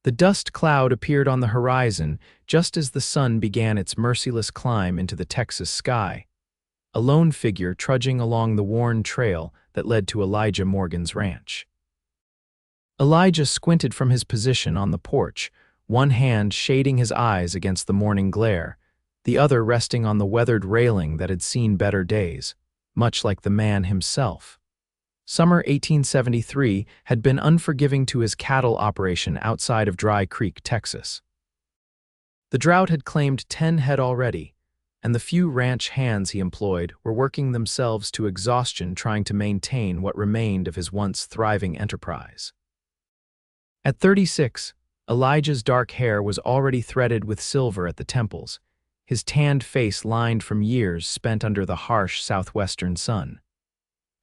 The dust cloud appeared on the horizon just as the sun began its merciless climb into the Texas sky, a lone figure trudging along the worn trail that led to Elijah Morgan's ranch. Elijah squinted from his position on the porch, one hand shading his eyes against the morning glare, the other resting on the weathered railing that had seen better days, much like the man himself. Summer 1873 had been unforgiving to his cattle operation outside of Dry Creek, Texas. The drought had claimed 10 head already, and the few ranch hands he employed were working themselves to exhaustion trying to maintain what remained of his once thriving enterprise. At 36, Elijah's dark hair was already threaded with silver at the temples, his tanned face lined from years spent under the harsh southwestern sun.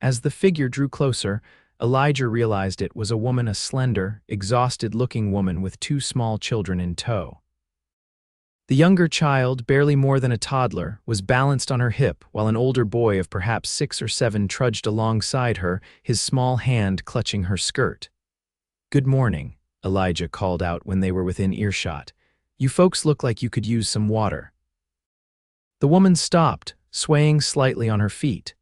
As the figure drew closer, Elijah realized it was a slender, exhausted-looking woman with 2 small children in tow. The younger child, barely more than a toddler, was balanced on her hip while an older boy of perhaps 6 or 7 trudged alongside her, his small hand clutching her skirt. "Good morning," Elijah called out when they were within earshot. "You folks look like you could use some water." The woman stopped, swaying slightly on her feet.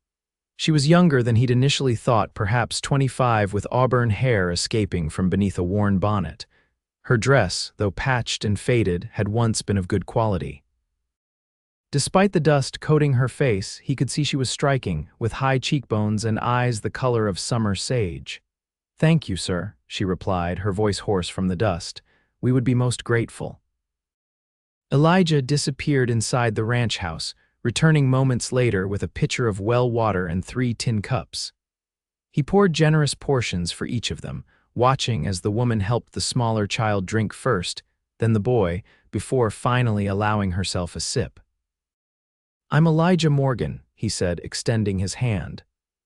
She was younger than he'd initially thought, perhaps 25, with auburn hair escaping from beneath a worn bonnet. Her dress, though patched and faded, had once been of good quality. Despite the dust coating her face, he could see she was striking, with high cheekbones and eyes the color of summer sage. "Thank you, sir," she replied, her voice hoarse from the dust. "We would be most grateful." Elijah disappeared inside the ranch house, returning moments later with a pitcher of well water and 3 tin cups. He poured generous portions for each of them, watching as the woman helped the smaller child drink first, then the boy, before finally allowing herself a sip. "I'm Elijah Morgan," he said, extending his hand.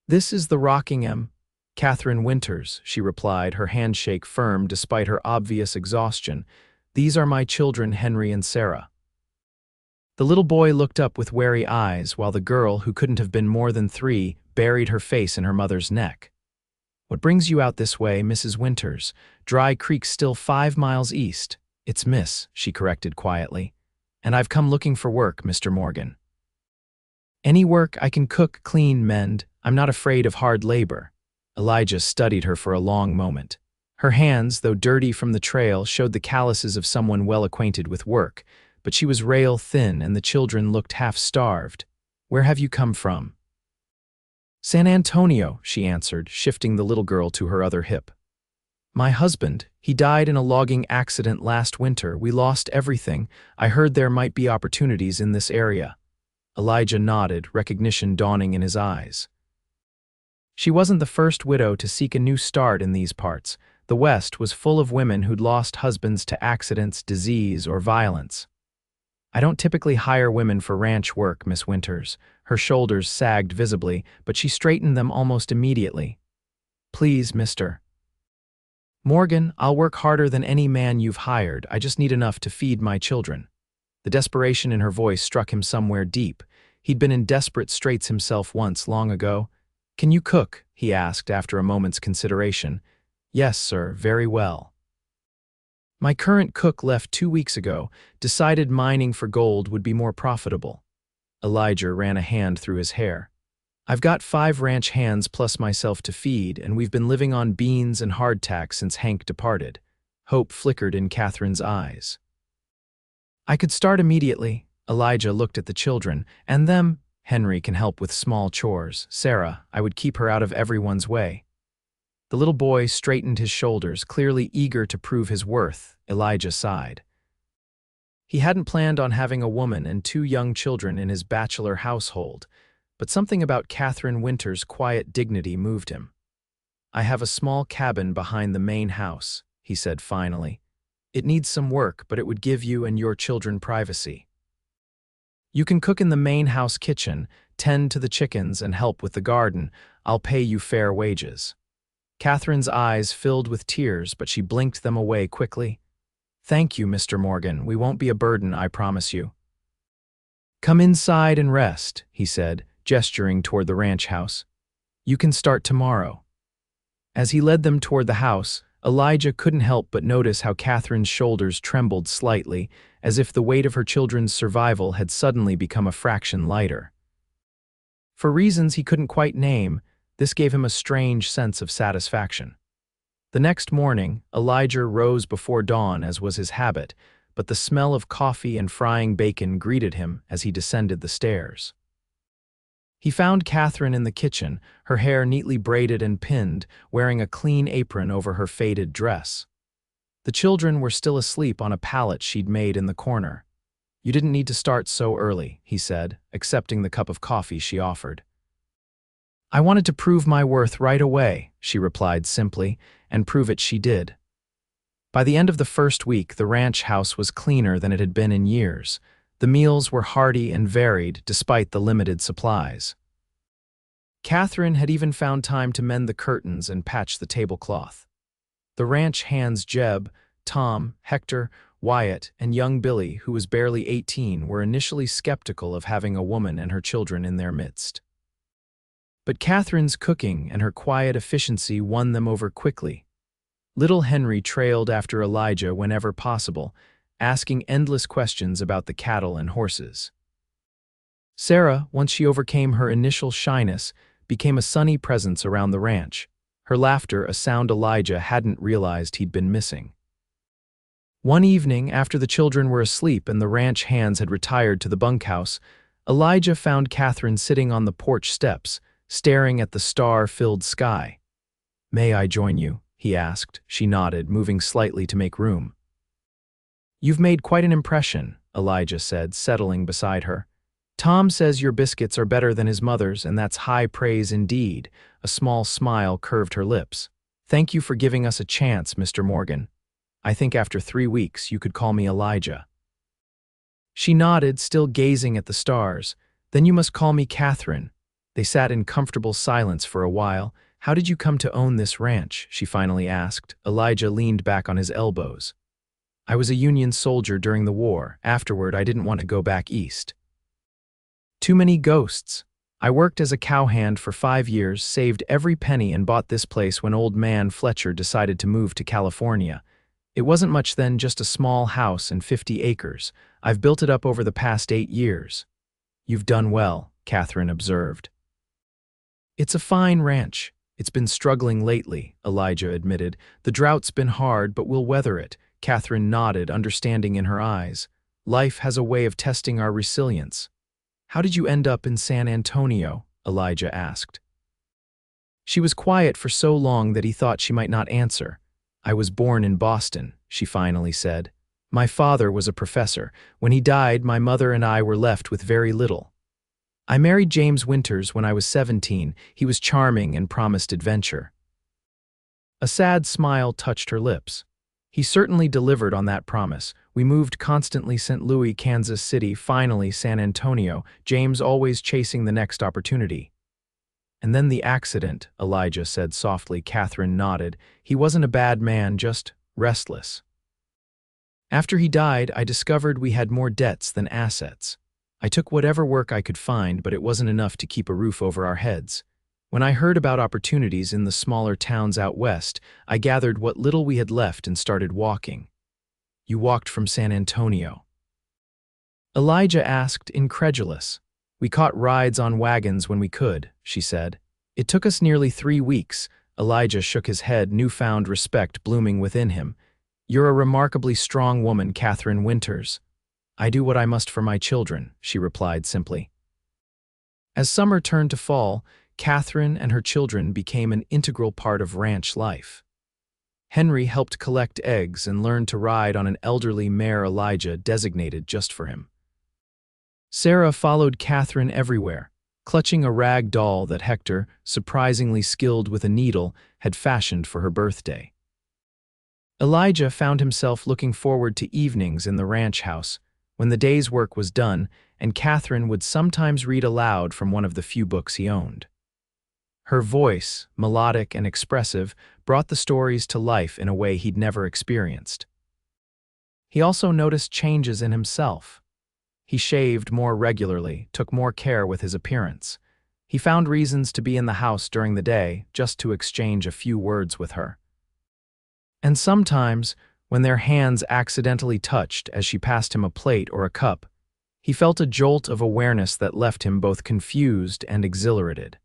"This is the Rockingham, Katherine Winters," she replied, her handshake firm despite her obvious exhaustion. "These are my children, Henry and Sarah." The little boy looked up with wary eyes while the girl, who couldn't have been more than 3, buried her face in her mother's neck. "What brings you out this way, Mrs. Winters? Dry Creek's still 5 miles east." "It's Miss," she corrected quietly. "And I've come looking for work, Mr. Morgan." "Any work I can cook, clean, mend. I'm not afraid of hard labor." Elijah studied her for a long moment. Her hands, though dirty from the trail, showed the calluses of someone well acquainted with work, but she was rail thin and the children looked half-starved. "Where have you come from?" "San Antonio," she answered, shifting the little girl to her other hip. "My husband, he died in a logging accident last winter. We lost everything. I heard there might be opportunities in this area." Elijah nodded, recognition dawning in his eyes. She wasn't the first widow to seek a new start in these parts. The West was full of women who'd lost husbands to accidents, disease, or violence. "I don't typically hire women for ranch work, Miss Winters." Her shoulders sagged visibly, but she straightened them almost immediately. "Please, Mr. Morgan, I'll work harder than any man you've hired. I just need enough to feed my children." The desperation in her voice struck him somewhere deep. He'd been in desperate straits himself once, long ago. "Can you cook?" he asked after a moment's consideration. "Yes, sir, very well." "My current cook left 2 weeks ago, decided mining for gold would be more profitable." Elijah ran a hand through his hair. "I've got 5 ranch hands plus myself to feed, and we've been living on beans and hardtack since Hank departed." Hope flickered in Catherine's eyes. "I could start immediately." Elijah looked at the children. "And them? Henry can help with small chores. Sarah, I would keep her out of everyone's way." The little boy straightened his shoulders, clearly eager to prove his worth. Elijah sighed. He hadn't planned on having a woman and 2 young children in his bachelor household, but something about Katherine Winters' quiet dignity moved him. "I have a small cabin behind the main house," he said finally. "It needs some work, but it would give you and your children privacy. You can cook in the main house kitchen, tend to the chickens, and help with the garden. I'll pay you fair wages." Catherine's eyes filled with tears, but she blinked them away quickly. "Thank you, Mr. Morgan. We won't be a burden, I promise you." "Come inside and rest," he said, gesturing toward the ranch house. "You can start tomorrow." As he led them toward the house, Elijah couldn't help but notice how Catherine's shoulders trembled slightly, as if the weight of her children's survival had suddenly become a fraction lighter. For reasons he couldn't quite name, this gave him a strange sense of satisfaction. The next morning, Elijah rose before dawn as was his habit, but the smell of coffee and frying bacon greeted him as he descended the stairs. He found Katherine in the kitchen, her hair neatly braided and pinned, wearing a clean apron over her faded dress. The children were still asleep on a pallet she'd made in the corner. "You didn't need to start so early," he said, accepting the cup of coffee she offered. "I wanted to prove my worth right away," she replied simply, and prove it she did. By the end of the first week, the ranch house was cleaner than it had been in years. The meals were hearty and varied despite the limited supplies. Katherine had even found time to mend the curtains and patch the tablecloth. The ranch hands Jeb, Tom, Hector, Wyatt, and young Billy, who was barely 18, were initially skeptical of having a woman and her children in their midst. But Katherine's cooking and her quiet efficiency won them over quickly. Little Henry trailed after Elijah whenever possible, asking endless questions about the cattle and horses. Sarah, once she overcame her initial shyness, became a sunny presence around the ranch, her laughter a sound Elijah hadn't realized he'd been missing. One evening, after the children were asleep and the ranch hands had retired to the bunkhouse, Elijah found Katherine sitting on the porch steps, staring at the star-filled sky. "May I join you?" he asked. She nodded, moving slightly to make room. "You've made quite an impression," Elijah said, settling beside her. "Tom says your biscuits are better than his mother's, and that's high praise indeed." A small smile curved her lips. "Thank you for giving us a chance, Mr. Morgan. I think after 3 weeks you could call me Elijah." She nodded, still gazing at the stars. "Then you must call me Katherine." They sat in comfortable silence for a while. "How did you come to own this ranch?" she finally asked. Elijah leaned back on his elbows. "I was a Union soldier during the war. Afterward, I didn't want to go back east. Too many ghosts. I worked as a cowhand for 5 years, saved every penny, and bought this place when old man Fletcher decided to move to California. It wasn't much then, just a small house and 50 acres. I've built it up over the past 8 years. You've done well," Katherine observed. "It's a fine ranch. It's been struggling lately," Elijah admitted. "The drought's been hard, but we'll weather it." Katherine nodded, understanding in her eyes. "Life has a way of testing our resilience." "How did you end up in San Antonio?" Elijah asked. She was quiet for so long that he thought she might not answer. "I was born in Boston," she finally said. "My father was a professor. When he died, my mother and I were left with very little. I married James Winters when I was 17. He was charming and promised adventure." A sad smile touched her lips. "He certainly delivered on that promise. We moved constantly: St. Louis, Kansas City, finally San Antonio, James always chasing the next opportunity." "And then the accident," Elijah said softly. Katherine nodded. "He wasn't a bad man, just restless. After he died, I discovered we had more debts than assets. I took whatever work I could find, but it wasn't enough to keep a roof over our heads. When I heard about opportunities in the smaller towns out west, I gathered what little we had left and started walking." "You walked from San Antonio?" Elijah asked, incredulous. "We caught rides on wagons when we could," she said. "It took us nearly 3 weeks." Elijah shook his head, newfound respect blooming within him. "You're a remarkably strong woman, Katherine Winters." "I do what I must for my children," she replied simply. As summer turned to fall, Katherine and her children became an integral part of ranch life. Henry helped collect eggs and learned to ride on an elderly mare Elijah designated just for him. Sarah followed Katherine everywhere, clutching a rag doll that Hector, surprisingly skilled with a needle, had fashioned for her birthday. Elijah found himself looking forward to evenings in the ranch house, when the day's work was done, and Katherine would sometimes read aloud from one of the few books he owned. Her voice, melodic and expressive, brought the stories to life in a way he'd never experienced. He also noticed changes in himself. He shaved more regularly, took more care with his appearance. He found reasons to be in the house during the day, just to exchange a few words with her. And sometimes, when their hands accidentally touched as she passed him a plate or a cup, he felt a jolt of awareness that left him both confused and exhilarated.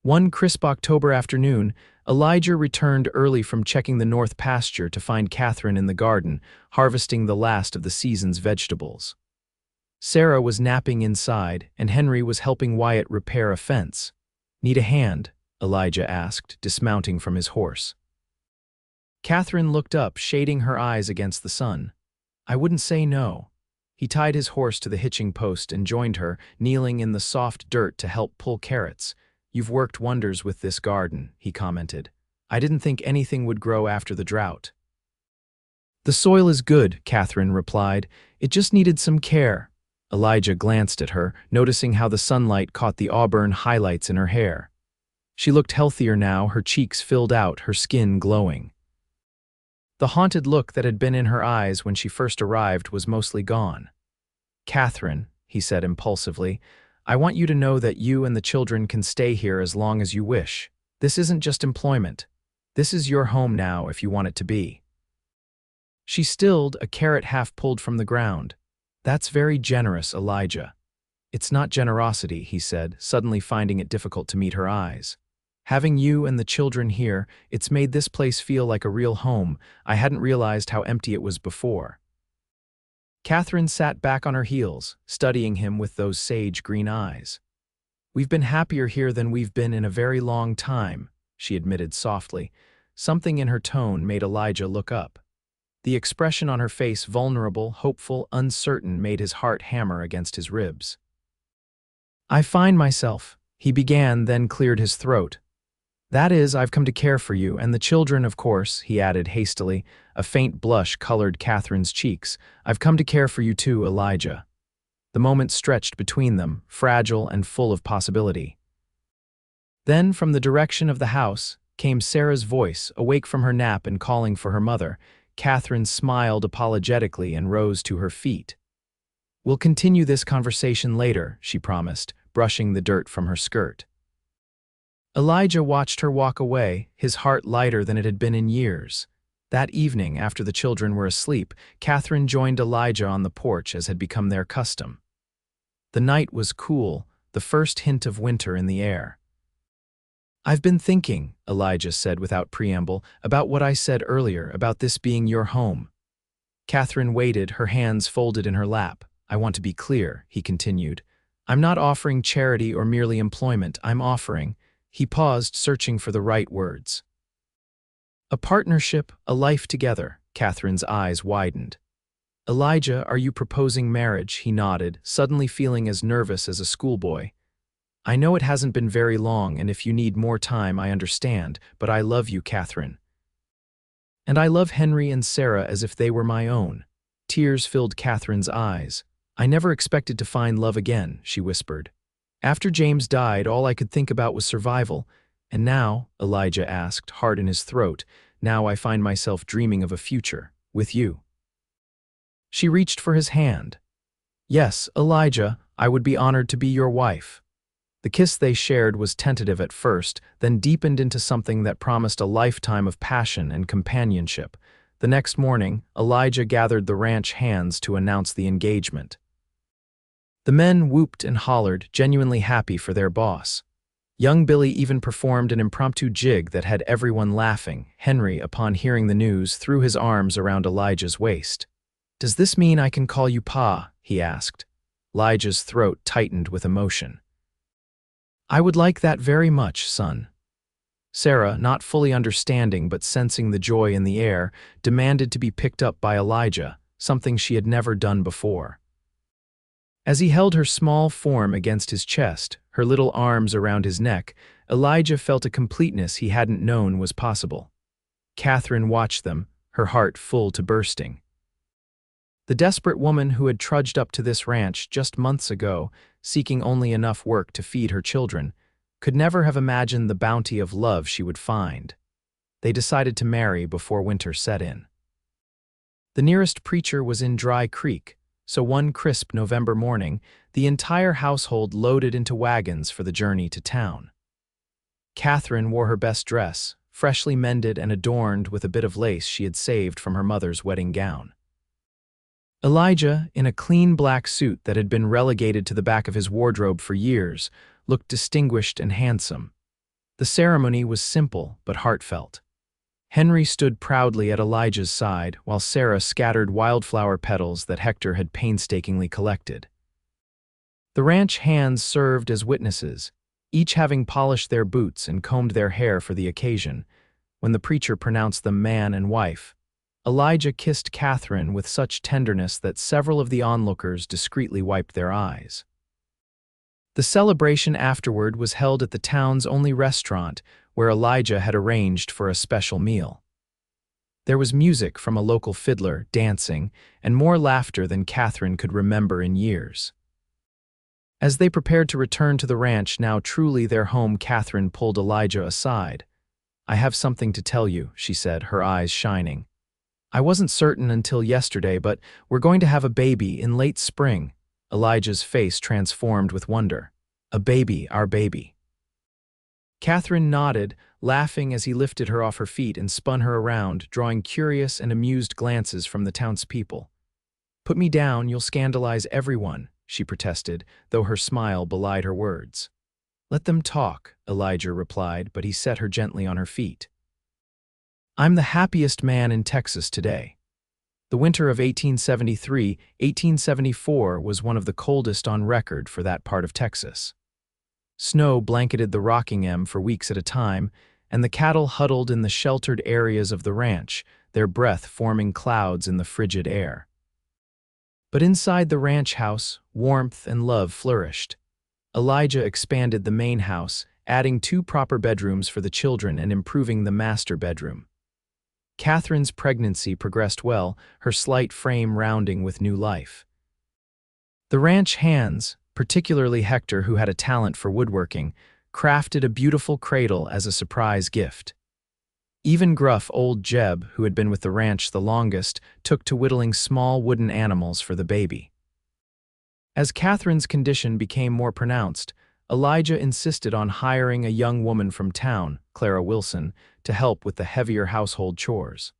One crisp October afternoon, Elijah returned early from checking the north pasture to find Katherine in the garden, harvesting the last of the season's vegetables. Sarah was napping inside, and Henry was helping Wyatt repair a fence. "Need a hand?" Elijah asked, dismounting from his horse. Katherine looked up, shading her eyes against the sun. "I wouldn't say no." He tied his horse to the hitching post and joined her, kneeling in the soft dirt to help pull carrots. "You've worked wonders with this garden," he commented. "I didn't think anything would grow after the drought." "The soil is good," Katherine replied. "It just needed some care." Elijah glanced at her, noticing how the sunlight caught the auburn highlights in her hair. She looked healthier now, her cheeks filled out, her skin glowing. The haunted look that had been in her eyes when she first arrived was mostly gone. "Katherine," he said impulsively, "I want you to know that you and the children can stay here as long as you wish. This isn't just employment. This is your home now if you want it to be." She stilled, a carrot half pulled from the ground. "That's very generous, Elijah." "It's not generosity," he said, suddenly finding it difficult to meet her eyes. "Having you and the children here, it's made this place feel like a real home. I hadn't realized how empty it was before." Katherine sat back on her heels, studying him with those sage green eyes. "We've been happier here than we've been in a very long time," she admitted softly. Something in her tone made Elijah look up. The expression on her face, vulnerable, hopeful, uncertain, made his heart hammer against his ribs. "I find myself," he began, then cleared his throat. "That is, I've come to care for you, and the children, of course," he added hastily. A faint blush colored Katherine's cheeks. "I've come to care for you too, Elijah." The moment stretched between them, fragile and full of possibility. Then, from the direction of the house, came Sarah's voice, awake from her nap and calling for her mother. Katherine smiled apologetically and rose to her feet. "We'll continue this conversation later," she promised, brushing the dirt from her skirt. Elijah watched her walk away, his heart lighter than it had been in years. That evening, after the children were asleep, Katherine joined Elijah on the porch as had become their custom. The night was cool, the first hint of winter in the air. "I've been thinking," Elijah said without preamble, "about what I said earlier, about this being your home." Katherine waited, her hands folded in her lap. "I want to be clear," he continued. "I'm not offering charity or merely employment. I'm offering—" He paused, searching for the right words. "A partnership, a life together." Katherine's eyes widened. "Elijah, are you proposing marriage?" He nodded, suddenly feeling as nervous as a schoolboy. "I know it hasn't been very long, and if you need more time, I understand, but I love you, Katherine. And I love Henry and Sarah as if they were my own." Tears filled Katherine's eyes. "I never expected to find love again," she whispered. "After James died, all I could think about was survival. And now," Elijah asked, heart in his throat, "now I find myself dreaming of a future, with you." She reached for his hand. "Yes, Elijah, I would be honored to be your wife." The kiss they shared was tentative at first, then deepened into something that promised a lifetime of passion and companionship. The next morning, Elijah gathered the ranch hands to announce the engagement. The men whooped and hollered, genuinely happy for their boss. Young Billy even performed an impromptu jig that had everyone laughing. Henry, upon hearing the news, threw his arms around Elijah's waist. "Does this mean I can call you Pa?" he asked. Elijah's throat tightened with emotion. "I would like that very much, son." Sarah, not fully understanding but sensing the joy in the air, demanded to be picked up by Elijah, something she had never done before. As he held her small form against his chest, her little arms around his neck, Elijah felt a completeness he hadn't known was possible. Katherine watched them, her heart full to bursting. The desperate woman who had trudged up to this ranch just months ago, seeking only enough work to feed her children, could never have imagined the bounty of love she would find. They decided to marry before winter set in. The nearest preacher was in Dry Creek, so one crisp November morning, the entire household loaded into wagons for the journey to town. Katherine wore her best dress, freshly mended and adorned with a bit of lace she had saved from her mother's wedding gown. Elijah, in a clean black suit that had been relegated to the back of his wardrobe for years, looked distinguished and handsome. The ceremony was simple but heartfelt. Henry stood proudly at Elijah's side while Sarah scattered wildflower petals that Hector had painstakingly collected. The ranch hands served as witnesses, each having polished their boots and combed their hair for the occasion. When the preacher pronounced them man and wife, Elijah kissed Katherine with such tenderness that several of the onlookers discreetly wiped their eyes. The celebration afterward was held at the town's only restaurant, where Elijah had arranged for a special meal. There was music from a local fiddler, dancing, and more laughter than Katherine could remember in years. As they prepared to return to the ranch, now truly their home, Katherine pulled Elijah aside. "I have something to tell you," she said, her eyes shining. "I wasn't certain until yesterday, but we're going to have a baby in late spring." Elijah's face transformed with wonder. "A baby, our baby." Katherine nodded, laughing as he lifted her off her feet and spun her around, drawing curious and amused glances from the townspeople. "Put me down, you'll scandalize everyone," she protested, though her smile belied her words. "Let them talk," Elijah replied, but he set her gently on her feet. "I'm the happiest man in Texas today." The winter of 1873-1874 was one of the coldest on record for that part of Texas. Snow blanketed the Rockingham for weeks at a time, and the cattle huddled in the sheltered areas of the ranch, their breath forming clouds in the frigid air. But inside the ranch house, warmth and love flourished. Elijah expanded the main house, adding 2 proper bedrooms for the children and improving the master bedroom. Katherine's pregnancy progressed well, her slight frame rounding with new life. The ranch hands, particularly Hector, who had a talent for woodworking, crafted a beautiful cradle as a surprise gift. Even gruff old Jeb, who had been with the ranch the longest, took to whittling small wooden animals for the baby. As Katherine's condition became more pronounced, Elijah insisted on hiring a young woman from town, Clara Wilson, to help with the heavier household chores.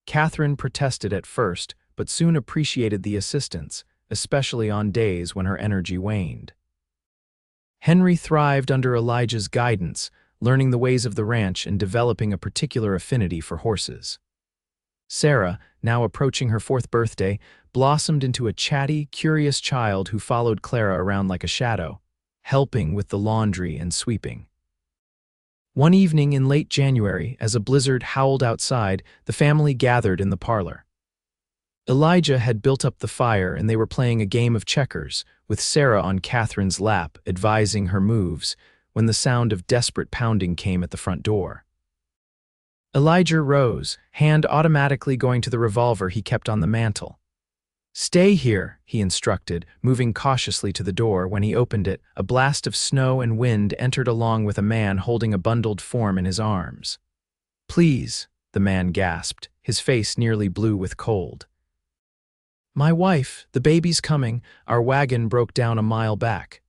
Katherine protested at first, but soon appreciated the assistance, especially on days when her energy waned. Henry thrived under Elijah's guidance, learning the ways of the ranch and developing a particular affinity for horses. Sarah, now approaching her 4th birthday, blossomed into a chatty, curious child who followed Clara around like a shadow, helping with the laundry and sweeping. One evening in late January, as a blizzard howled outside, the family gathered in the parlor. Elijah had built up the fire and they were playing a game of checkers, with Sarah on Katherine's lap, advising her moves, when the sound of desperate pounding came at the front door. Elijah rose, hand automatically going to the revolver he kept on the mantel. "Stay here," he instructed, moving cautiously to the door. When he opened it, a blast of snow and wind entered along with a man holding a bundled form in his arms. "Please," the man gasped, his face nearly blue with cold. "My wife, the baby's coming. Our wagon broke down a mile back."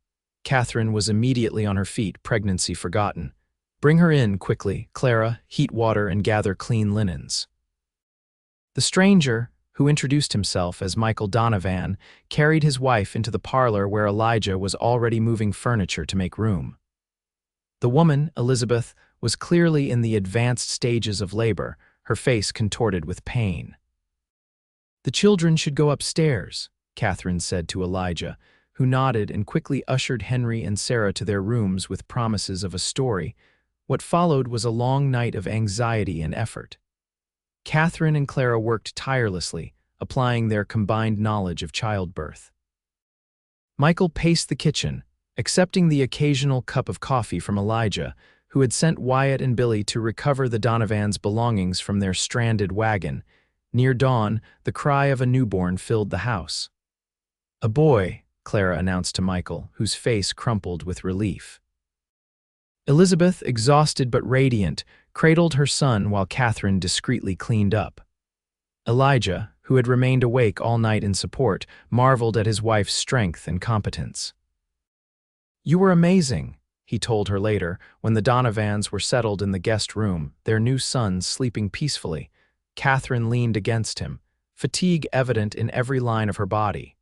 Katherine was immediately on her feet, pregnancy forgotten. "Bring her in, quickly, Clara, heat water and gather clean linens." The stranger, who introduced himself as Michael Donovan, carried his wife into the parlor where Elijah was already moving furniture to make room. The woman, Elizabeth, was clearly in the advanced stages of labor, her face contorted with pain. "The children should go upstairs," Katherine said to Elijah, who nodded and quickly ushered Henry and Sarah to their rooms with promises of a story. What followed was a long night of anxiety and effort. Katherine and Clara worked tirelessly, applying their combined knowledge of childbirth. Michael paced the kitchen, accepting the occasional cup of coffee from Elijah, who had sent Wyatt and Billy to recover the Donovans' belongings from their stranded wagon. Near dawn, the cry of a newborn filled the house. "A boy," Clara announced to Michael, whose face crumpled with relief. Elizabeth, exhausted but radiant, cradled her son while Katherine discreetly cleaned up. Elijah, who had remained awake all night in support, marveled at his wife's strength and competence. "You were amazing," he told her later, when the Donovans were settled in the guest room, their new son sleeping peacefully. Katherine leaned against him, fatigue evident in every line of her body.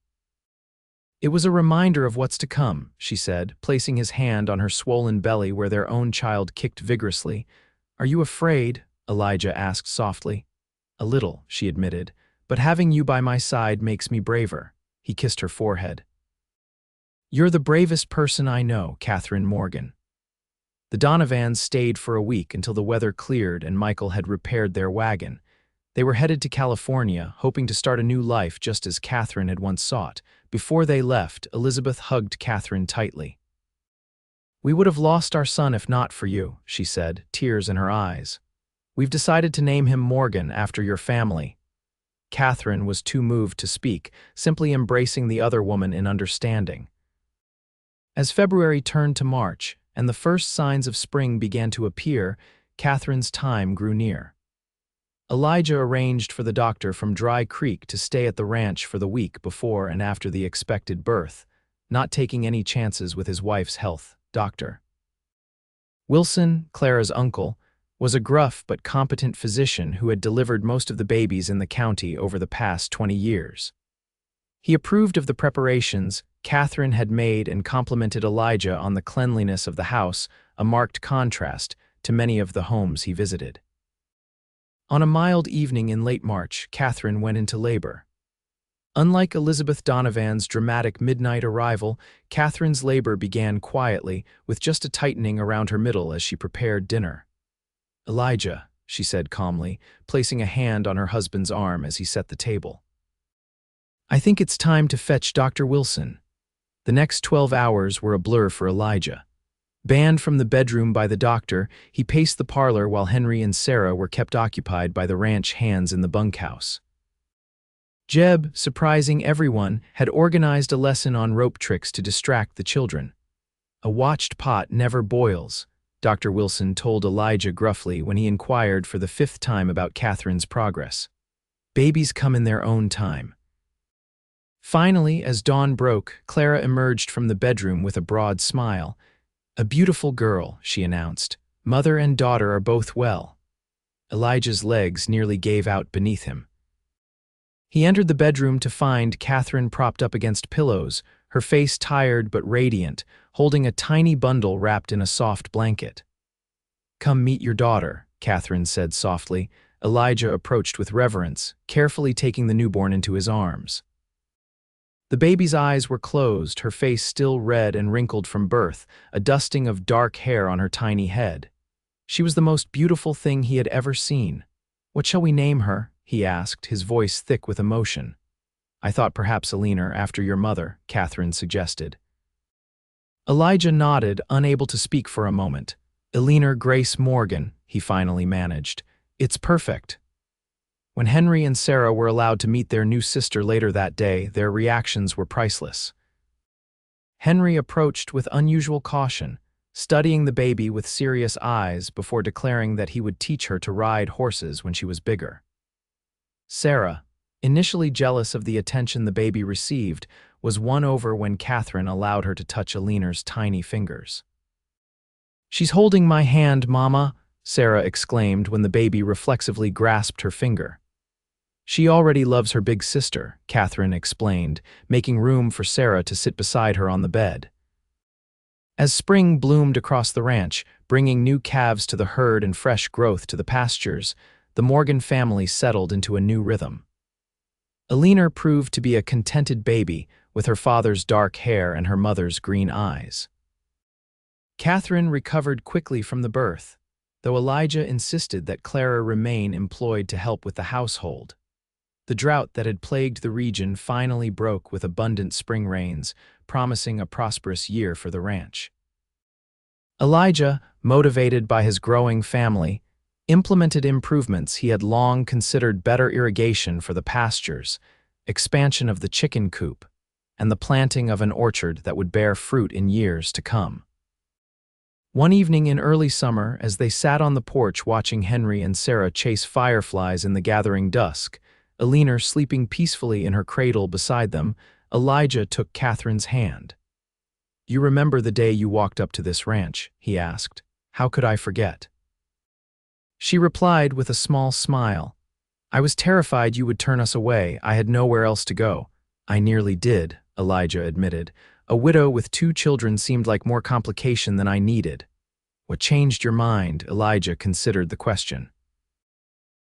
"It was a reminder of what's to come," she said, placing his hand on her swollen belly where their own child kicked vigorously. "Are you afraid?" Elijah asked softly. "A little," she admitted, "but having you by my side makes me braver." He kissed her forehead. "You're the bravest person I know, Katherine Morgan." The Donovans stayed for a week until the weather cleared and Michael had repaired their wagon. They were headed to California, hoping to start a new life just as Katherine had once sought. Before they left, Elizabeth hugged Katherine tightly. "We would have lost our son if not for you," she said, tears in her eyes. "We've decided to name him Morgan after your family." Katherine was too moved to speak, simply embracing the other woman in understanding. As February turned to March, and the first signs of spring began to appear, Katherine's time grew near. Elijah arranged for the doctor from Dry Creek to stay at the ranch for the week before and after the expected birth, not taking any chances with his wife's health. Dr. Wilson, Clara's uncle, was a gruff but competent physician who had delivered most of the babies in the county over the past 20 years. He approved of the preparations Katherine had made and complimented Elijah on the cleanliness of the house, a marked contrast to many of the homes he visited. On a mild evening in late March, Katherine went into labor. Unlike Elizabeth Donovan's dramatic midnight arrival, Katherine's labor began quietly, with just a tightening around her middle as she prepared dinner. "Elijah," she said calmly, placing a hand on her husband's arm as he set the table. "I think it's time to fetch Dr. Wilson." The next 12 hours were a blur for Elijah. Banned from the bedroom by the doctor, he paced the parlor while Henry and Sarah were kept occupied by the ranch hands in the bunkhouse. Jeb, surprising everyone, had organized a lesson on rope tricks to distract the children. "A watched pot never boils," Dr. Wilson told Elijah gruffly when he inquired for the 5th time about Katherine's progress. "Babies come in their own time." Finally, as dawn broke, Clara emerged from the bedroom with a broad smile. "A beautiful girl," she announced. "Mother and daughter are both well." Elijah's legs nearly gave out beneath him. He entered the bedroom to find Katherine propped up against pillows, her face tired but radiant, holding a tiny bundle wrapped in a soft blanket. "Come meet your daughter," Katherine said softly. Elijah approached with reverence, carefully taking the newborn into his arms. The baby's eyes were closed, her face still red and wrinkled from birth, a dusting of dark hair on her tiny head. She was the most beautiful thing he had ever seen. "What shall we name her?" he asked, his voice thick with emotion. "I thought perhaps Elena, after your mother," Katherine suggested. Elijah nodded, unable to speak for a moment. "Elena Grace Morgan," he finally managed. "It's perfect." When Henry and Sarah were allowed to meet their new sister later that day, their reactions were priceless. Henry approached with unusual caution, studying the baby with serious eyes before declaring that he would teach her to ride horses when she was bigger. Sarah, initially jealous of the attention the baby received, was won over when Katherine allowed her to touch Elena's tiny fingers. "She's holding my hand, Mama," Sarah exclaimed when the baby reflexively grasped her finger. "She already loves her big sister," Katherine explained, making room for Sarah to sit beside her on the bed. As spring bloomed across the ranch, bringing new calves to the herd and fresh growth to the pastures, the Morgan family settled into a new rhythm. Elena proved to be a contented baby, with her father's dark hair and her mother's green eyes. Katherine recovered quickly from the birth, though Elijah insisted that Clara remain employed to help with the household. The drought that had plagued the region finally broke with abundant spring rains, promising a prosperous year for the ranch. Elijah, motivated by his growing family, implemented improvements he had long considered: better irrigation for the pastures, expansion of the chicken coop, and the planting of an orchard that would bear fruit in years to come. One evening in early summer, as they sat on the porch watching Henry and Sarah chase fireflies in the gathering dusk, Elena sleeping peacefully in her cradle beside them, Elijah took Katherine's hand. "You remember the day you walked up to this ranch?" he asked. "How could I forget?" She replied with a small smile. "I was terrified you would turn us away. I had nowhere else to go." "I nearly did," Elijah admitted. "A widow with 2 children seemed like more complication than I needed." "What changed your mind?" Elijah considered the question.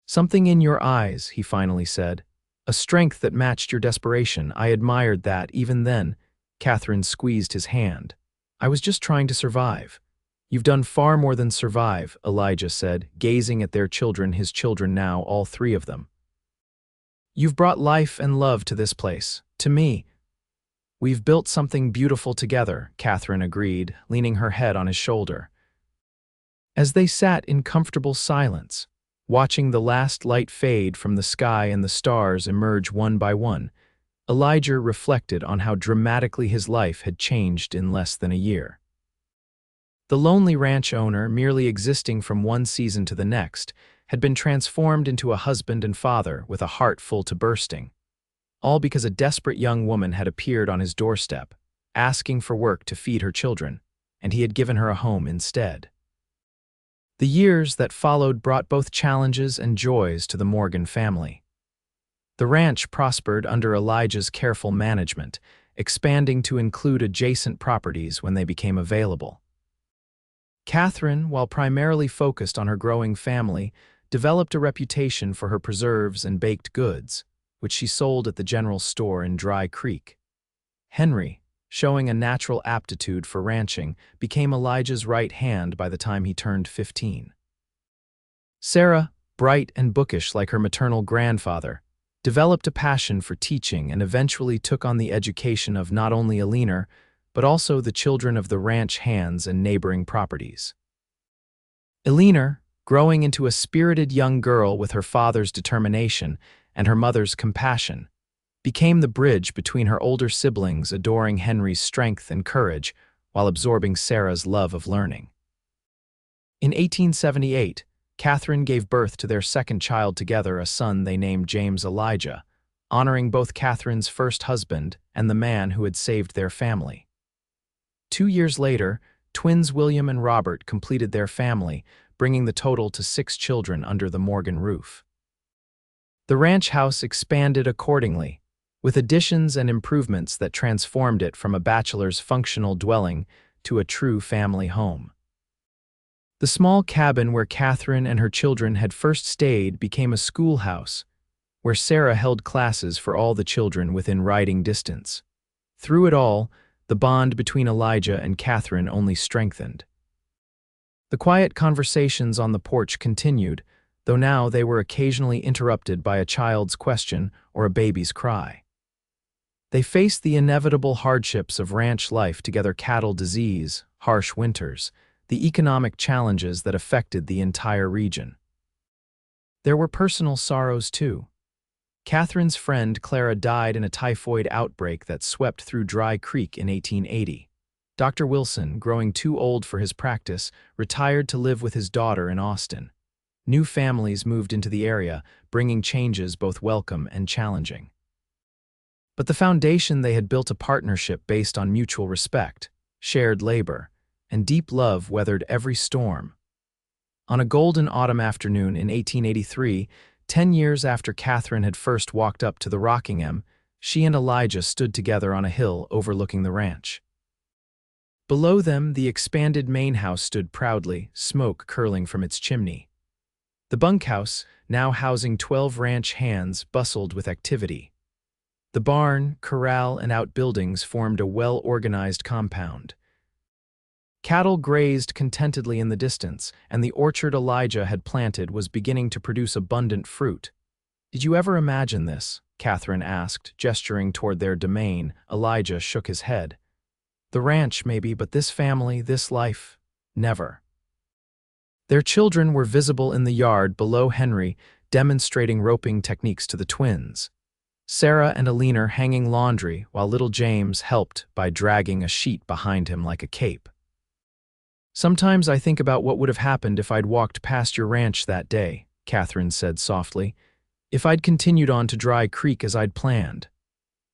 "Something in your eyes," he finally said. "A strength that matched your desperation. I admired that even then." Katherine squeezed his hand. "I was just trying to survive." "You've done far more than survive," Elijah said, gazing at their children, his children now, all 3 of them. "You've brought life and love to this place, to me." "We've built something beautiful together," Katherine agreed, leaning her head on his shoulder. As they sat in comfortable silence, watching the last light fade from the sky and the stars emerge one by one, Elijah reflected on how dramatically his life had changed in less than a year. The lonely ranch owner, merely existing from one season to the next, had been transformed into a husband and father with a heart full to bursting, all because a desperate young woman had appeared on his doorstep, asking for work to feed her children, and he had given her a home instead. The years that followed brought both challenges and joys to the Morgan family. The ranch prospered under Elijah's careful management, expanding to include adjacent properties when they became available. Katherine, while primarily focused on her growing family, developed a reputation for her preserves and baked goods, which she sold at the general store in Dry Creek. Henry, showing a natural aptitude for ranching, became Elijah's right hand by the time he turned 15. Sarah, bright and bookish like her maternal grandfather, developed a passion for teaching and eventually took on the education of not only Alina, but also the children of the ranch hands and neighboring properties. Alina, growing into a spirited young girl with her father's determination and her mother's compassion, became the bridge between her older siblings, adoring Henry's strength and courage while absorbing Sarah's love of learning. In 1878, Katherine gave birth to their second child together, a son they named James Elijah, honoring both Katherine's first husband and the man who had saved their family. 2 years later, twins William and Robert completed their family, bringing the total to 6 children under the Morgan roof. The ranch house expanded accordingly, with additions and improvements that transformed it from a bachelor's functional dwelling to a true family home. The small cabin where Katherine and her children had first stayed became a schoolhouse, where Sarah held classes for all the children within riding distance. Through it all, the bond between Elijah and Katherine only strengthened. The quiet conversations on the porch continued, though now they were occasionally interrupted by a child's question or a baby's cry. They faced the inevitable hardships of ranch life together: cattle disease, harsh winters, the economic challenges that affected the entire region. There were personal sorrows too. Katherine's friend Clara died in a typhoid outbreak that swept through Dry Creek in 1880. Dr. Wilson, growing too old for his practice, retired to live with his daughter in Austin. New families moved into the area, bringing changes both welcome and challenging. But the foundation they had built, a partnership based on mutual respect, shared labor, and deep love, weathered every storm. On a golden autumn afternoon in 1883, 10 years after Katherine had first walked up to the Rockingham, she and Elijah stood together on a hill overlooking the ranch. Below them, the expanded main house stood proudly, smoke curling from its chimney. The bunkhouse, now housing 12 ranch hands, bustled with activity. The barn, corral, and outbuildings formed a well-organized compound. Cattle grazed contentedly in the distance, and the orchard Elijah had planted was beginning to produce abundant fruit. "Did you ever imagine this?" Katherine asked, gesturing toward their domain. Elijah shook his head. "The ranch, maybe, but this family, this life, never." Their children were visible in the yard below Henry, demonstrating roping techniques to the twins. Sarah and Alina hanging laundry, while little James helped by dragging a sheet behind him like a cape. "Sometimes I think about what would have happened if I'd walked past your ranch that day," Katherine said softly. "If I'd continued on to Dry Creek as I'd planned."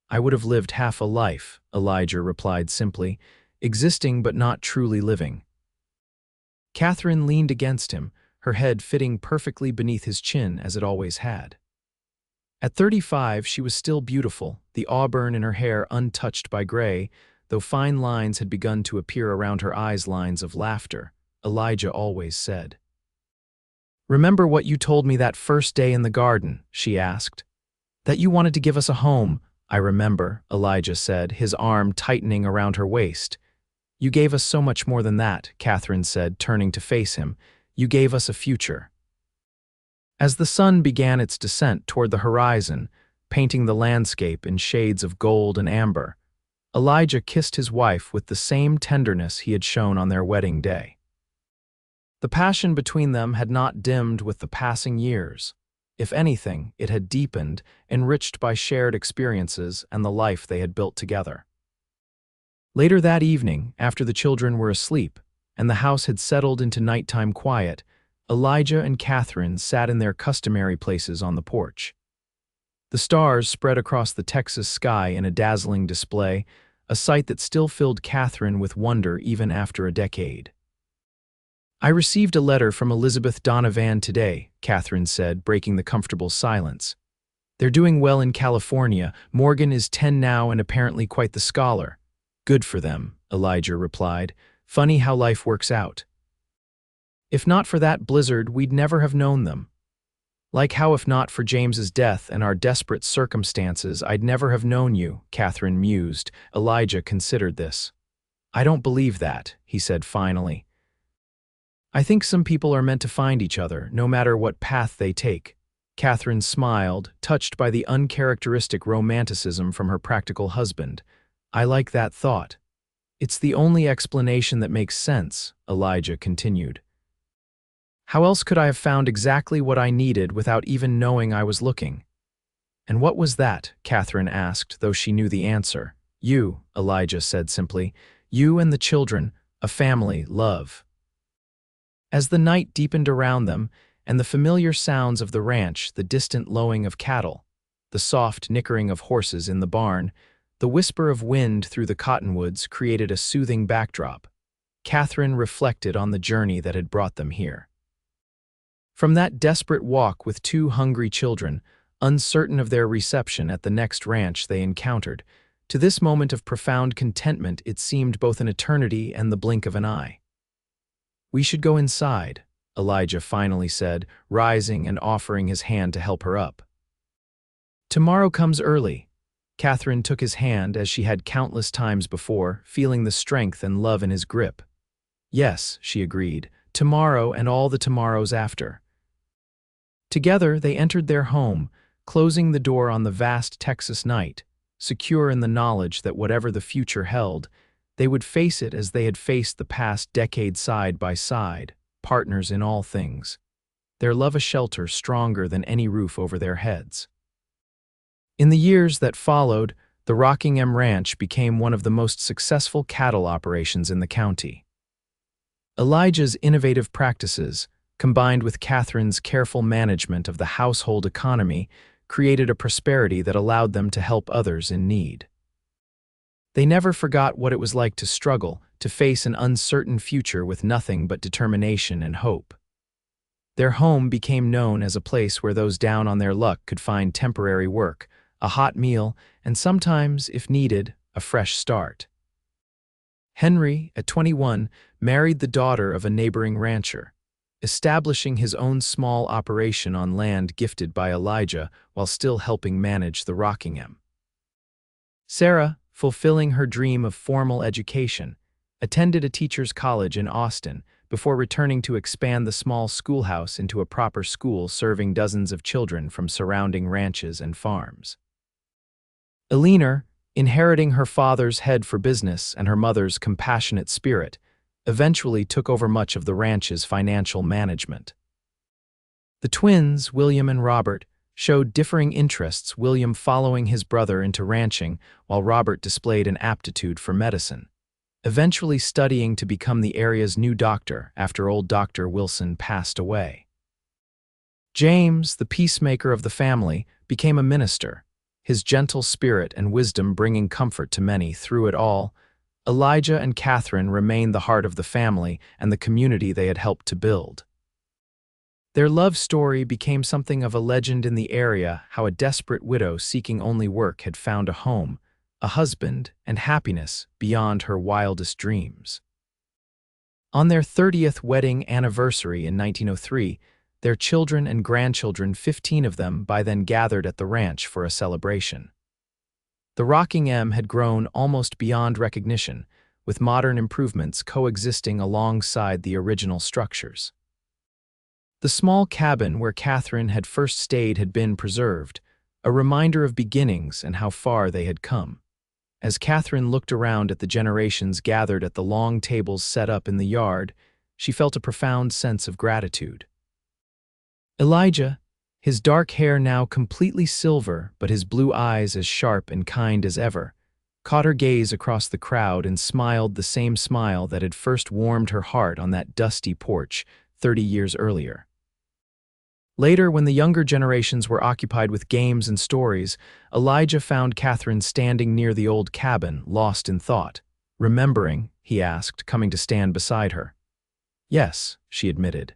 "I would have lived half a life," Elijah replied simply. existing but not truly living. Katherine leaned against him, her head fitting perfectly beneath his chin as it always had. At 35, she was still beautiful, the auburn in her hair untouched by gray, though fine lines had begun to appear around her eyes, lines of laughter, Elijah always said. "Remember what you told me that first day in the garden?" she asked. "That you wanted to give us a home." "I remember," Elijah said, his arm tightening around her waist. "You gave us so much more than that," Katherine said, turning to face him. "You gave us a future." As the sun began its descent toward the horizon, painting the landscape in shades of gold and amber, Elijah kissed his wife with the same tenderness he had shown on their wedding day. The passion between them had not dimmed with the passing years. If anything, it had deepened, enriched by shared experiences and the life they had built together. Later that evening, after the children were asleep, and the house had settled into nighttime quiet, Elijah and Katherine sat in their customary places on the porch. The stars spread across the Texas sky in a dazzling display, a sight that still filled Katherine with wonder even after a decade. "I received a letter from Elizabeth Donovan today," Katherine said, breaking the comfortable silence. "They're doing well in California. Morgan is 10 now and apparently quite the scholar." "Good for them," Elijah replied. "Funny how life works out. If not for that blizzard, we'd never have known them. Like how if not for James's death and our desperate circumstances, I'd never have known you," Katherine mused. Elijah considered this. "I don't believe that," he said finally. "I think some people are meant to find each other, no matter what path they take." Katherine smiled, touched by the uncharacteristic romanticism from her practical husband. "I like that thought. It's the only explanation that makes sense," Elijah continued. "How else could I have found exactly what I needed without even knowing I was looking?" "And what was that?" Katherine asked, though she knew the answer. "You," Elijah said simply. "You and the children, a family, love." As the night deepened around them, and the familiar sounds of the ranch, the distant lowing of cattle, the soft nickering of horses in the barn, the whisper of wind through the cottonwoods created a soothing backdrop, Katherine reflected on the journey that had brought them here. From that desperate walk with 2 hungry children, uncertain of their reception at the next ranch they encountered, to this moment of profound contentment, it seemed both an eternity and the blink of an eye. "We should go inside," Elijah finally said, rising and offering his hand to help her up. "Tomorrow comes early." Katherine took his hand as she had countless times before, feeling the strength and love in his grip. "Yes," she agreed, "tomorrow and all the tomorrows after." Together they entered their home, closing the door on the vast Texas night, secure in the knowledge that whatever the future held, they would face it as they had faced the past decade side by side, partners in all things. Their love a shelter stronger than any roof over their heads. In the years that followed, the Rockingham Ranch became one of the most successful cattle operations in the county. Elijah's innovative practices, combined with Katherine's careful management of the household economy, created a prosperity that allowed them to help others in need. They never forgot what it was like to struggle, to face an uncertain future with nothing but determination and hope. Their home became known as a place where those down on their luck could find temporary work, a hot meal, and sometimes, if needed, a fresh start. Henry, at 21, married the daughter of a neighboring rancher, establishing his own small operation on land gifted by Elijah while still helping manage the Rockingham. Sarah, fulfilling her dream of formal education, attended a teacher's college in Austin before returning to expand the small schoolhouse into a proper school serving dozens of children from surrounding ranches and farms. Eleanor, inheriting her father's head for business and her mother's compassionate spirit, eventually took over much of the ranch's financial management. The twins, William and Robert, showed differing interests, William following his brother into ranching while Robert displayed an aptitude for medicine, eventually studying to become the area's new doctor after old Dr. Wilson passed away. James, the peacemaker of the family, became a minister, his gentle spirit and wisdom bringing comfort to many through it all. Elijah and Katherine remained the heart of the family and the community they had helped to build. Their love story became something of a legend in the area, how a desperate widow seeking only work had found a home, a husband, and happiness beyond her wildest dreams. On their 30th wedding anniversary in 1903, their children and grandchildren, 15 of them, by then gathered at the ranch for a celebration. The Rocking M had grown almost beyond recognition, with modern improvements coexisting alongside the original structures. The small cabin where Katherine had first stayed had been preserved, a reminder of beginnings and how far they had come. As Katherine looked around at the generations gathered at the long tables set up in the yard, she felt a profound sense of gratitude. Elijah, his dark hair now completely silver but his blue eyes as sharp and kind as ever, caught her gaze across the crowd and smiled the same smile that had first warmed her heart on that dusty porch 30 years earlier. Later, when the younger generations were occupied with games and stories, Elijah found Katherine standing near the old cabin, lost in thought. "Remembering?" he asked, coming to stand beside her. "Yes," she admitted.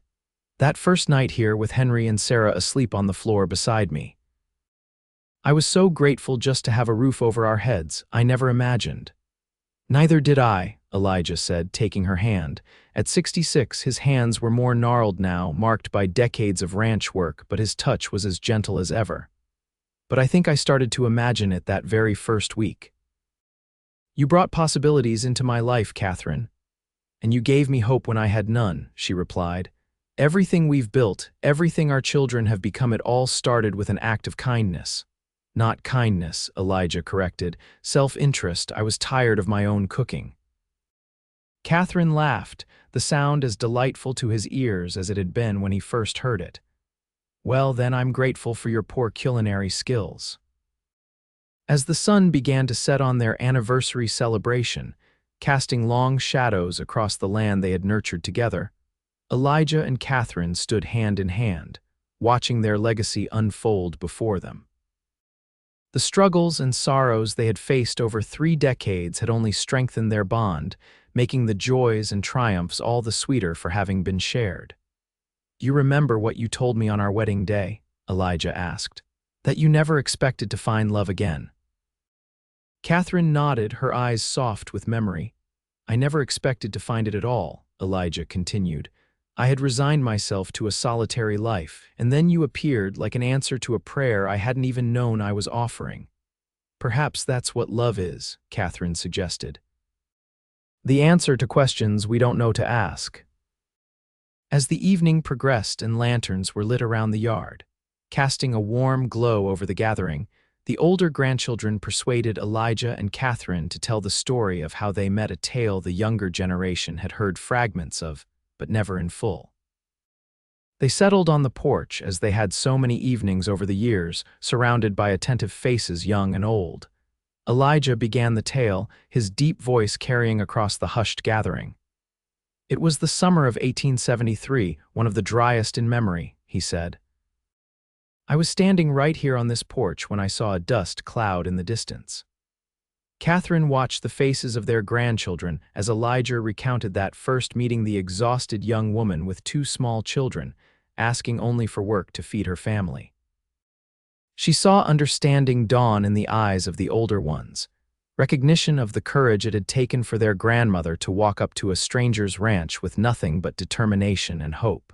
"That first night here with Henry and Sarah asleep on the floor beside me. I was so grateful just to have a roof over our heads. I never imagined." "Neither did I," Elijah said, taking her hand. At 66, his hands were more gnarled now, marked by decades of ranch work, but his touch was as gentle as ever. "But I think I started to imagine it that very first week. You brought possibilities into my life, Katherine, and you gave me hope when I had none," she replied. "Everything we've built, everything our children have become, it all started with an act of kindness." "Not kindness," Elijah corrected. "Self-interest. I was tired of my own cooking." Katherine laughed, the sound as delightful to his ears as it had been when he first heard it. "Well, then I'm grateful for your poor culinary skills." As the sun began to set on their anniversary celebration, casting long shadows across the land they had nurtured together, Elijah and Katherine stood hand in hand, watching their legacy unfold before them. The struggles and sorrows they had faced over 3 decades had only strengthened their bond, making the joys and triumphs all the sweeter for having been shared. "You remember what you told me on our wedding day?" Elijah asked. "That you never expected to find love again." Katherine nodded, her eyes soft with memory. "I never expected to find it at all," Elijah continued. "I had resigned myself to a solitary life, and then you appeared like an answer to a prayer I hadn't even known I was offering." "Perhaps that's what love is," Katherine suggested. "The answer to questions we don't know to ask." As the evening progressed and lanterns were lit around the yard, casting a warm glow over the gathering, the older grandchildren persuaded Elijah and Katherine to tell the story of how they met, a tale the younger generation had heard fragments of, but never in full. They settled on the porch, as they had so many evenings over the years, surrounded by attentive faces, young and old. Elijah began the tale, his deep voice carrying across the hushed gathering. "It was the summer of 1873, one of the driest in memory," he said. "I was standing right here on this porch when I saw a dust cloud in the distance." Katherine watched the faces of their grandchildren as Elijah recounted that first meeting, the exhausted young woman with 2 small children, asking only for work to feed her family. She saw understanding dawn in the eyes of the older ones, recognition of the courage it had taken for their grandmother to walk up to a stranger's ranch with nothing but determination and hope.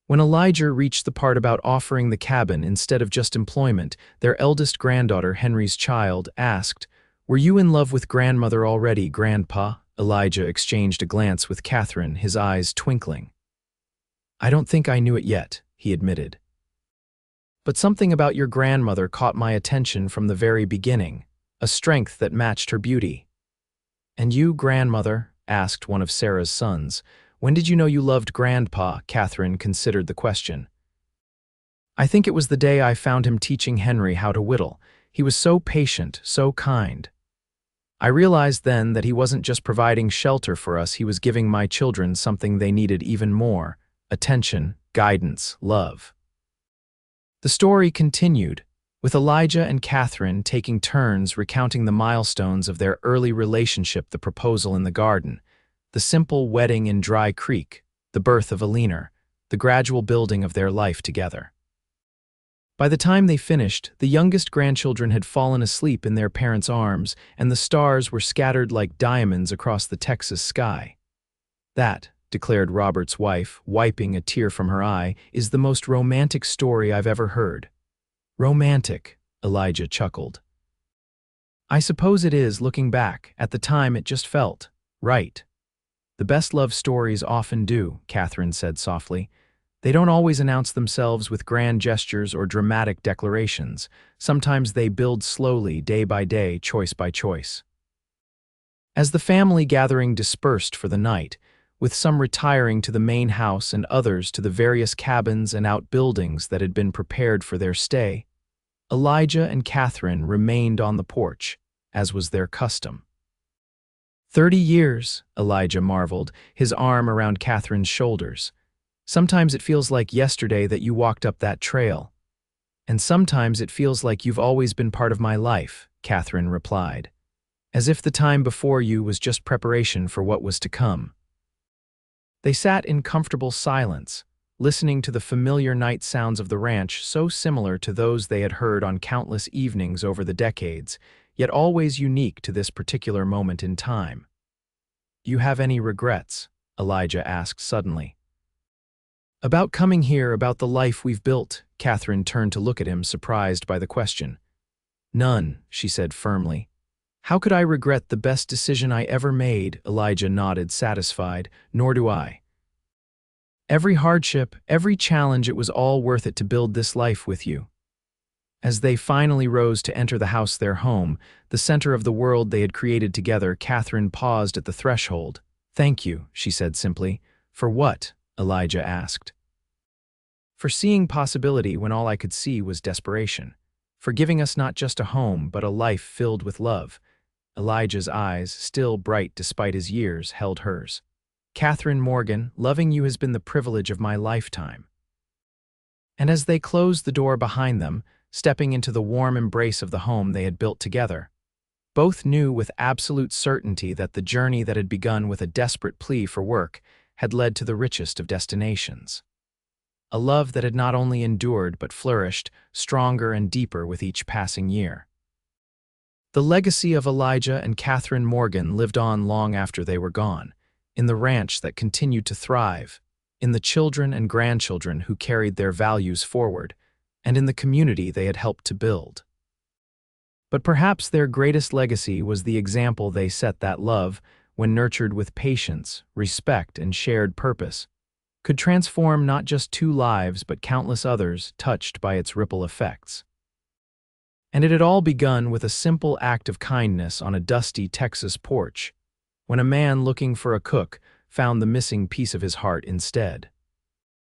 When Elijah reached the part about offering the cabin instead of just employment, their eldest granddaughter, Henry's child, asked, "Were you in love with grandmother already, Grandpa?" Elijah exchanged a glance with Katherine, his eyes twinkling. "I don't think I knew it yet," he admitted. "But something about your grandmother caught my attention from the very beginning, a strength that matched her beauty." "And you, grandmother?" asked one of Sarah's sons. "When did you know you loved Grandpa?" Katherine considered the question. "I think it was the day I found him teaching Henry how to whittle. He was so patient, so kind. I realized then that he wasn't just providing shelter for us, he was giving my children something they needed even more: attention, guidance, love." The story continued. with Elijah and Katherine taking turns recounting the milestones of their early relationship, the proposal in the garden, the simple wedding in Dry Creek, the birth of Alina, the gradual building of their life together. By the time they finished, the youngest grandchildren had fallen asleep in their parents' arms, and the stars were scattered like diamonds across the Texas sky. "That," declared Robert's wife, wiping a tear from her eye, "is the most romantic story I've ever heard." "Romantic," Elijah chuckled. "I suppose it is, looking back. At the time it just felt right." "The best love stories often do," Katherine said softly. "They don't always announce themselves with grand gestures or dramatic declarations. Sometimes they build slowly, day by day, choice by choice." As the family gathering dispersed for the night, with some retiring to the main house and others to the various cabins and outbuildings that had been prepared for their stay, Elijah and Katherine remained on the porch, as was their custom. 30 years, Elijah marveled, his arm around Katherine's shoulders. "Sometimes it feels like yesterday that you walked up that trail. And sometimes it feels like you've always been part of my life," Katherine replied, "as if the time before you was just preparation for what was to come." They sat in comfortable silence, listening to the familiar night sounds of the ranch, so similar to those they had heard on countless evenings over the decades, yet always unique to this particular moment in time. "You have any regrets?" Elijah asked suddenly. "About coming here, about the life we've built?" Katherine turned to look at him, surprised by the question. "None," she said firmly. "How could I regret the best decision I ever made?" Elijah nodded, satisfied. "Nor do I. Every hardship, every challenge, it was all worth it to build this life with you." As they finally rose to enter the house, their home, the center of the world they had created together, Katherine paused at the threshold. "Thank you," she said simply. "For what?" Elijah asked. "For seeing possibility when all I could see was desperation. For giving us not just a home, but a life filled with love." Elijah's eyes, still bright despite his years, held hers. "Katherine Morgan, loving you has been the privilege of my lifetime." And as they closed the door behind them, stepping into the warm embrace of the home they had built together, both knew with absolute certainty that the journey that had begun with a desperate plea for work had led to the richest of destinations. A love that had not only endured but flourished, stronger and deeper with each passing year. The legacy of Elijah and Katherine Morgan lived on long after they were gone, in the ranch that continued to thrive, in the children and grandchildren who carried their values forward, and in the community they had helped to build. But perhaps their greatest legacy was the example they set, that love, when nurtured with patience, respect, and shared purpose, could transform not just two lives but countless others touched by its ripple effects. And it had all begun with a simple act of kindness on a dusty Texas porch, when a man looking for a cook found the missing piece of his heart instead.